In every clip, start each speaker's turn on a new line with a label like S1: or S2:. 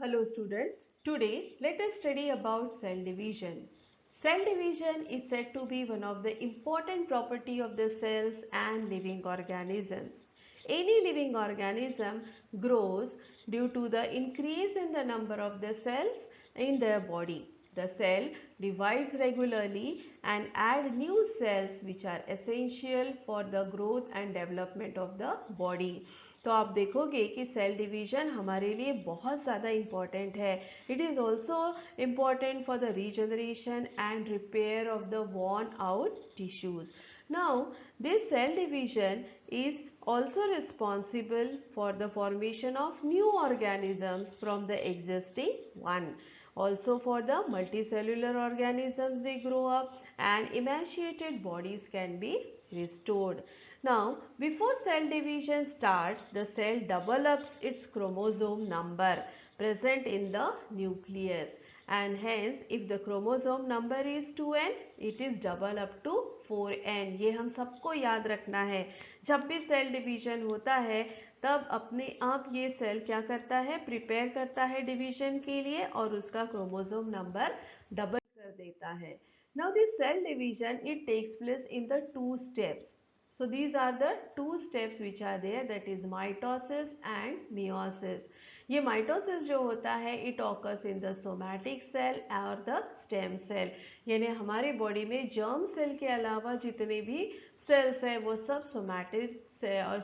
S1: Hello students, today let us study about cell division. Cell division is said to be one of the important property of the cells and living organisms. Any living organism grows due to the increase in the number of the cells in their body. The cell divides regularly and add new cells which are essential for the growth and development of the body. तो आप देखोगे कि cell division हमारे लिए बहुत ज़्यादा important है. It is also important for the regeneration and repair of the worn out tissues. Now, this cell division is also responsible for the formation of new organisms from the existing one. Also for the multicellular organisms, they grow up and emaciated bodies can be restored. Now, before cell division starts, the cell develops its chromosome number present in the nucleus, and hence if the chromosome number is 2n, it is double up to 4n. ये हम सबको याद रखना है. जब भी cell division होता है तब अपने आप ये सेल क्या करता है, प्रिपेयर करता है डिवीजन के लिए और उसका क्रोमोसोम नंबर डबल कर देता है. Now this cell division, it takes place in the two steps. So these are the two steps which are there, that is mitosis and meiosis. ये माइटोसिस जो होता है it occurs in the somatic cell और the stem cell. यानी हमारी body में germ cell के अलावा जितने भी सेल्स है वो सब सोमैटिक से और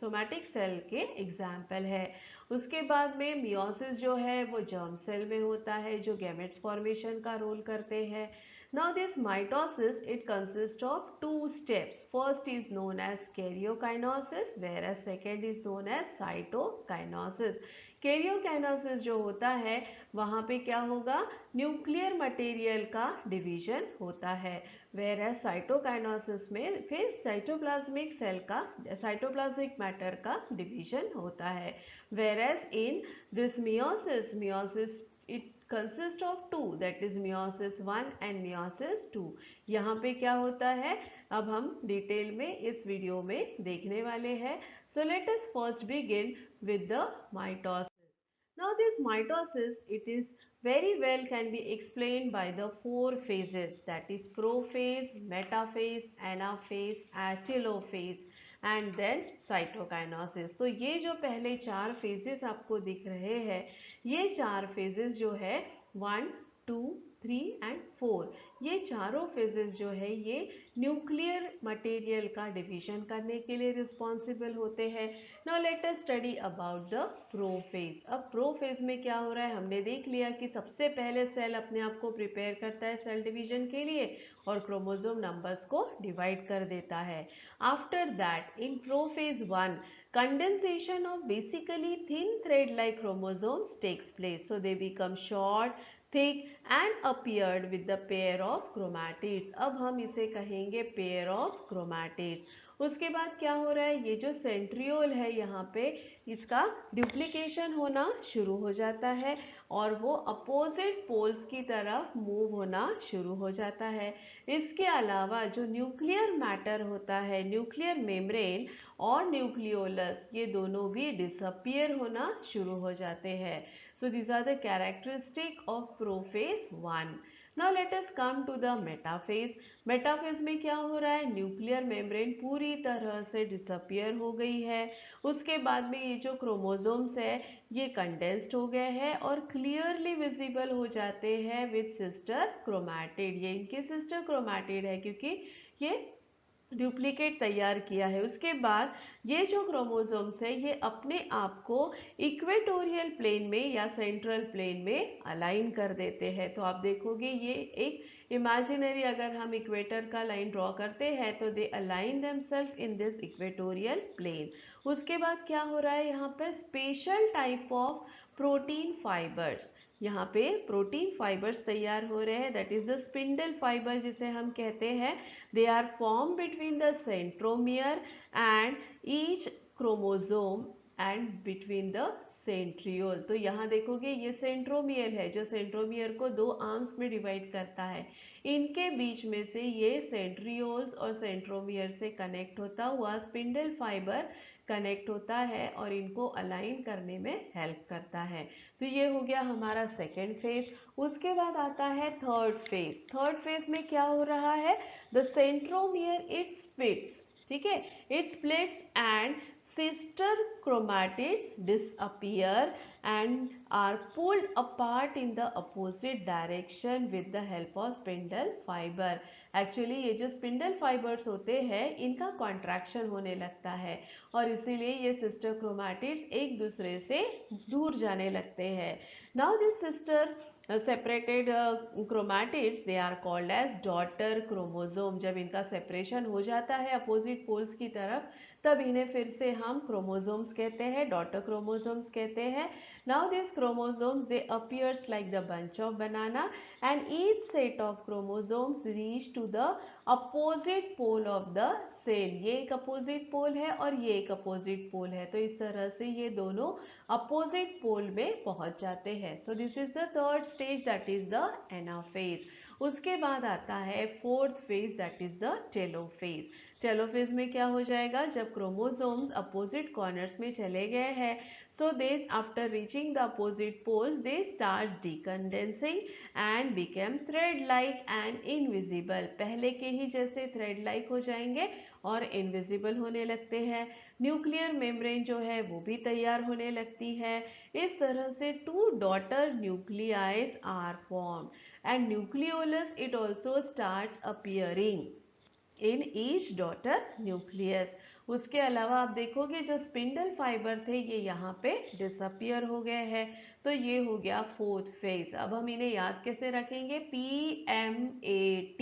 S1: सोमैटिक सेल के एग्जाम्पल है. उसके बाद में मियोसिस जो है वो जर्म सेल में होता है जो गैमेट्स फॉर्मेशन का रोल करते हैं. Now this mitosis, it consists of two steps. First is known as karyokinesis, whereas second is known as cytokinosis. Karyokinesis जो होता है वहाँ पे क्या होगा, न्यूक्लियर मटेरियल का डिवीजन होता है. वेयर साइटोकाइनेसिस में फिर साइटोप्लाज्मिक सेल का, साइटोप्लाज्मिक मैटर का डिवीजन होता है. Where in this meiosis it consists of two, that is meiosis 1 and meiosis 2. यहाँ पे क्या होता है अब हम डिटेल में इस वीडियो में देखने वाले हैं. So let us first begin with the mitosis. Now this mitosis, it is very well can be explained by the four phases, that is prophase, metaphase, anaphase, telophase and then cytokinosis. तो ये जो पहले चार phases आपको दिख रहे हैं, ये चार phases जो है 1, 2, 3 एंड 4, ये चारों फेजेस जो है ये न्यूक्लियर मटेरियल का डिवीजन करने के लिए रिस्पॉन्सिबल होते हैं. Now let us study about the prophase. अब प्रोफेज में क्या हो रहा है, हमने देख लिया कि सबसे पहले सेल अपने आप को प्रिपेयर करता है सेल डिवीजन के लिए और क्रोमोसोम नंबर्स को डिवाइड कर देता है. After that in prophase 1, condensation of basically thin thread like chromosomes takes place. So they become short, thick and appeared with the pair of chromatids. अब हम इसे कहेंगे pair of chromatids. उसके बाद क्या हो रहा है, ये जो सेंट्रियोल है यहाँ पे इसका डुप्लीकेशन होना शुरू हो जाता है और वो अपोजिट पोल्स की तरफ मूव होना शुरू हो जाता है. इसके अलावा जो न्यूक्लियर मैटर होता है, न्यूक्लियर मेम्ब्रेन और न्यूक्लियोलस, ये दोनों भी डिसअपियर होना शुरू हो जाते हैं. So these are the characteristic of prophase 1. Now let us come to the metaphase. Metaphase में क्या हो रहा है, न्यूक्लियर मेम्ब्रेन पूरी तरह से डिसअपियर हो गई है. उसके बाद में ये जो क्रोमोसोम्स है ये कंडेंस्ड हो गए हैं और क्लियरली विजिबल हो जाते हैं विद सिस्टर क्रोमैटिड. ये इनके सिस्टर क्रोमैटिड है क्योंकि ये डुप्लीकेट तैयार किया है. उसके बाद ये जो क्रोमोसोम्स है ये अपने आप को इक्वेटोरियल प्लेन में या सेंट्रल प्लेन में अलाइन कर देते हैं. तो आप देखोगे ये एक इमेजिनरी, अगर हम इक्वेटर का लाइन ड्रॉ करते हैं तो they align themselves in this equatorial plane. उसके बाद क्या हो रहा है, यहाँ पर special type of protein fibres, यहाँ पे प्रोटीन फाइबर्स तैयार हो रहे हैं, that is the spindle fibre जिसे हम कहते हैं. They are form between the centromere and each chromosome and between the centriole. तो यहाँ देखोगे ये सेंट्रोमियर है जो सेंट्रोमियर को दो आर्म्स में डिवाइड करता है। इनके बीच में से ये सेंट्रियोल्स और सेंट्रोमियर से कनेक्ट होता हुआ स्पिंडल फाइबर कनेक्ट होता है और इनको अलाइन करने में हेल्प करता है। तो ये हो गया हमारा सेकेंड फेज। उसके बाद आता है थर्ड फेज। थर्ड फेज में क्या हो रहा है, द सेंट्रोमियर इट स्प्लिट्स, ठीक है, it splits and sister chromatids disappear and are pulled apart in the opposite direction with the help of spindle fiber। Actually ये जो स्पिंडल फाइबर्स होते हैं इनका कॉन्ट्रैक्शन होने लगता है और इसीलिए ये सिस्टर क्रोमैटिड्स एक दूसरे से दूर जाने लगते हैं। Now this sister separated chromatids they are called as daughter chromosome. जब इनका सेपरेशन हो जाता है अपोजिट पोल्स की तरफ तब इन्हें फिर से हम क्रोमोसोम्स कहते हैं, डॉटर क्रोमोसोम्स कहते हैं। Now this chromosomes they appears like the bunch of banana and each set of chromosomes reach to the opposite pole of the cell. ये एक अपोजिट पोल है और ये एक अपोजिट पोल है, तो इस तरह से ये दोनों अपोजिट पोल में पहुंच जाते हैं। So this is the third stage that is the anaphase. उसके बाद आता है fourth phase that is the telophase. Telophase में क्या हो जाएगा, जब क्रोमोसोम्स अपोजिट कॉर्नर्स में चले गए हैं, so they after reaching the opposite poles they starts decondensing and become thread like and invisible। पहले के ही जैसे थ्रेड लाइक हो जाएंगे और इनविजिबल होने लगते हैं। न्यूक्लियर मेम्ब्रेन जो है वो भी तैयार होने लगती है। इस तरह से two daughter nuclei are form and nucleolus it also starts appearing in each daughter nucleus. उसके अलावा आप देखोगे जो स्पिंडल फाइबर थे ये यहाँ पे डिसअपियर हो गए हैं। तो ये हो गया फोर्थ फेज। अब हम इन्हें याद कैसे रखेंगे, PMAT,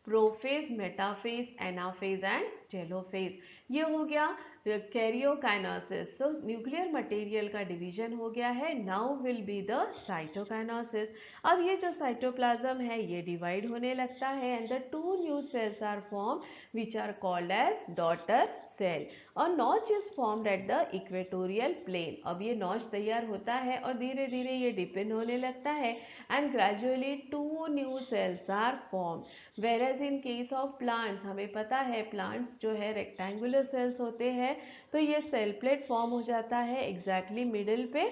S1: prophase, metaphase, anaphase and telophase. ये हो गया कैरियोकाइनेसिस। सो न्यूक्लियर मटेरियल का डिवीजन हो गया है। Now will be the cytokinesis. अब ये जो साइटोप्लाज्म है ये डिवाइड होने लगता है and the two new cells are form which are called as daughter cell। और notch is formed at the equatorial plane। अब ये notch तैयार होता है और धीरे धीरे ये डिपेंड होने लगता है and gradually two new cells are formed। whereas in case of plants हमें पता है plants जो है rectangular cells होते हैं, तो ये सेल प्लेट फॉर्म हो जाता है एग्जैक्टली मिडिल पे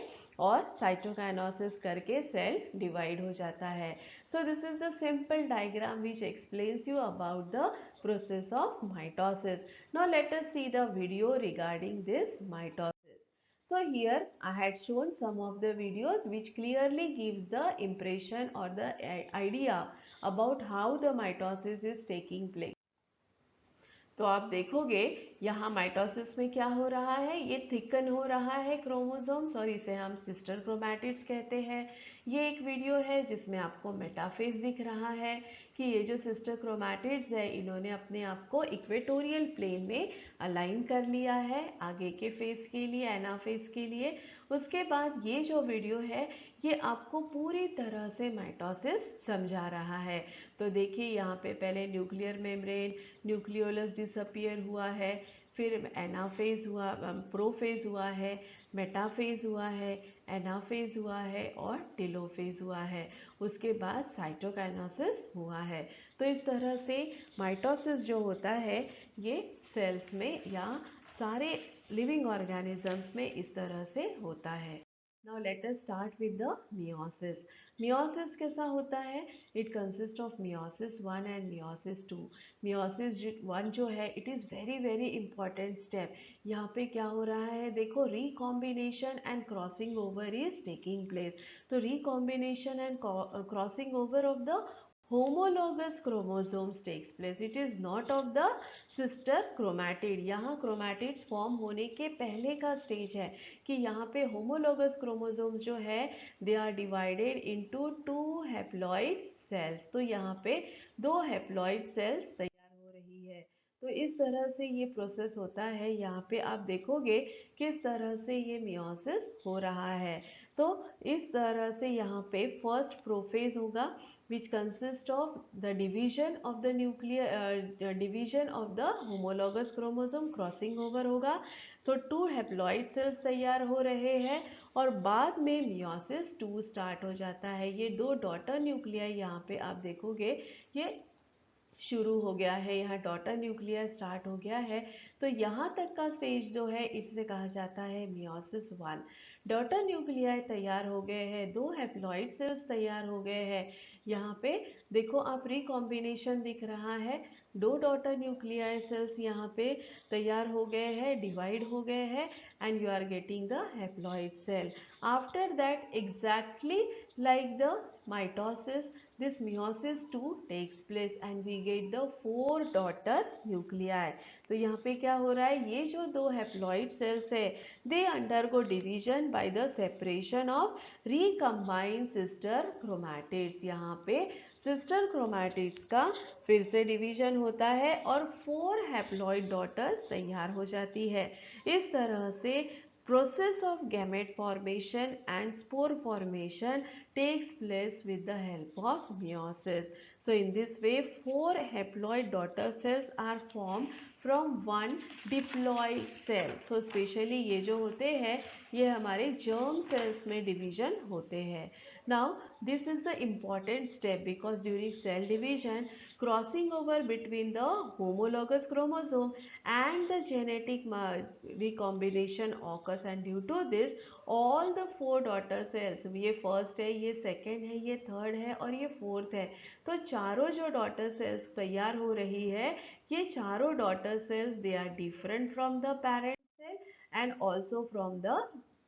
S1: और साइटोकाइनेसिस करके सेल डिवाइड हो जाता है। So this is the simple diagram which explains you about the process of mitosis। Now let us see the video regarding this mitosis। So here I had shown some of the videos which clearly gives the impression or the idea about how the mitosis is taking place। तो आप देखोगे यहाँ mitosis में क्या हो रहा है, ये थिकन हो रहा है क्रोमोसोम्स और इसे हम सिस्टर क्रोमैटिड्स कहते हैं। ये एक वीडियो है जिसमें आपको मेटाफेज दिख रहा है कि ये जो सिस्टर क्रोमैटिड्स है इन्होंने अपने आप को इक्वेटोरियल प्लेन में अलाइन कर लिया है आगे के फेज के लिए, एनाफेज के लिए। उसके बाद ये जो वीडियो है ये आपको पूरी तरह से माइटोसिस समझा रहा है। तो देखिए यहाँ पे पहले न्यूक्लियर मेम्ब्रेन, न्यूक्लियोलस डिसअपियर हुआ है, फिर एनाफेज हुआ, प्रोफेज हुआ है, मेटाफेज हुआ है, एनाफेज हुआ है और टेलोफेज हुआ है। उसके बाद साइटोकाइनेसिस हुआ है। तो इस तरह से माइटोसिस जो होता है ये सेल्स में या सारे लिविंग ऑर्गेनिजम्स में इस तरह से होता है। Now let us start with the meiosis। meiosis कैसा होता है? It consists of meiosis 1 and meiosis 2। meiosis 1 जो है it is very important step। यहाँ पे क्या हो रहा है देखो, recombination and crossing over is taking place। तो recombination and crossing over of the homologous chromosomes takes place। it is not of the sister chromatid। यहाँ chromatids फॉर्म होने के पहले का स्टेज है कि यहाँ पे homologous chromosomes जो है they are divided into two haploid cells। तो यहाँ पे दो haploid cells तैयार हो रही है। तो इस तरह से ये प्रोसेस होता है। यहाँ पे आप देखोगे किस तरह से ये मियोसिस हो रहा है। तो इस तरह से यहाँ पे फर्स्ट प्रोफेज होगा which consist of the division of the division of the homologous chromosome, crossing over होगा तो 2 हैप्लॉइड सेल्स तैयार हो रहे हैं और बाद में मियोसिस 2 स्टार्ट हो जाता है। ये 2 डॉटर न्यूक्लियाई यहाँ पे आप देखोगे ये शुरू हो गया है, यहाँ डॉटर न्यूक्लियर स्टार्ट हो गया है। तो यहाँ तक का स्टेज जो है इसे कहा जाता है मियोसिस 1। डॉटर न्यूक्लियर तैयार हो गए हैं, 2 हैप्लॉइड सेल्स तैयार हो गए हैं। यहाँ पे देखो आप रिकॉम्बिनेशन दिख रहा है, 2 डॉटर न्यूक्लियर सेल्स यहाँ पे तैयार हो गए हैं, डिवाइड हो गए हैं and you are getting the haploid cell. After that exactly like the mitosis, this meiosis 2 takes place and we get the 4 daughter nuclei। तो यहाँ पे क्या हो रहा है, ये जो 2 हैप्लॉइड सेल्स है they undergo division by the separation of recombined sister chromatids. यहाँ पे सिस्टर क्रोमैटिड्स का फिर से डिवीजन होता है और 4 हैप्लॉइड डॉटर्स तैयार हो जाती है। इस तरह से process of gamete formation and spore formation takes place with the help of meiosis। So in this way 4 haploid daughter cells are formed from one diploid cell। So specially ये जो होते हैं ये हमारे germ cells में division होते हैं। Now this is the important step because during cell division crossing over between the homologous chromosome and the genetic recombination occurs and due to this all the 4 daughter cells, ये first है, ये second है, ये third है और ये fourth है, तो चारों जो डॉटर सेल्स तैयार हो रही है ये चारों daughter cells they are different from the parent cell and also from the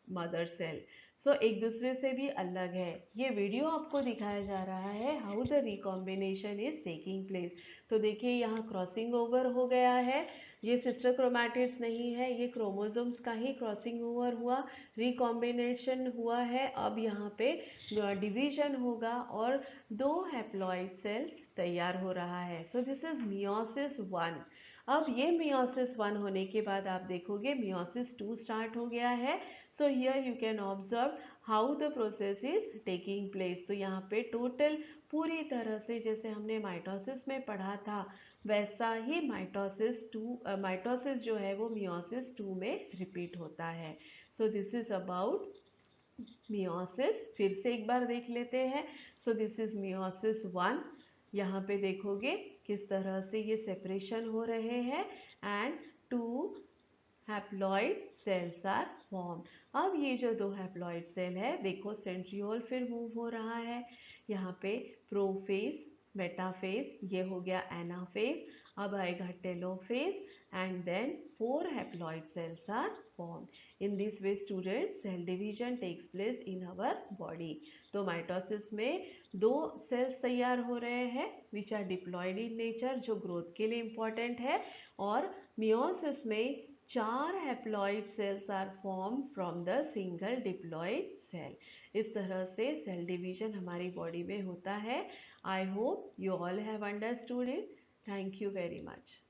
S1: mother cell. So एक दूसरे से भी अलग है। ये वीडियो आपको दिखाया जा रहा है how the recombination is taking place. तो देखिए यहाँ क्रॉसिंग ओवर हो गया है, ये सिस्टर क्रोमैटिड्स नहीं है, ये क्रोमोसोम्स का ही क्रॉसिंग ओवर हुआ, रिकॉम्बिनेशन हुआ है। अब यहाँ पे डिवीजन होगा और 2 हैप्लॉइड सेल्स तैयार हो रहा है। So this is meiosis 1। अब ये मियोसिस 1 होने के बाद आप देखोगे मियोसिस 2 स्टार्ट हो गया है। So here you can observe how the process is taking place. तो यहाँ पे टोटल पूरी तरह से जैसे हमने माइटोसिस में पढ़ा था वैसा ही माइटोसिस जो है वो मियोसिस 2 में रिपीट होता है। So this is about meiosis. फिर से एक बार देख लेते हैं। So this is meiosis 1। यहाँ पे देखोगे किस तरह से ये सेपरेशन हो रहे हैं and 2 haploid cells are form. अब ये जो 2 हैप्लॉइड सेल है देखो सेंट्रियोल फिर मूव हो रहा है, यहाँ पे प्रोफेज मेटाफेज, ये हो गया एनाफेज, अब आएगा telophase and then 4 haploid cells are form. In this way student cell division takes place in our body. तो माइटोसिस में 2 सेल्स तैयार हो रहे हैं which are diploid in nature जो ग्रोथ के लिए इम्पॉर्टेंट है और मियोसिस में 4 haploid cells are form from the single diploid cell. इस तरह से सेल डिवीजन हमारी बॉडी में होता है। I hope you all have understood it. Thank you very much.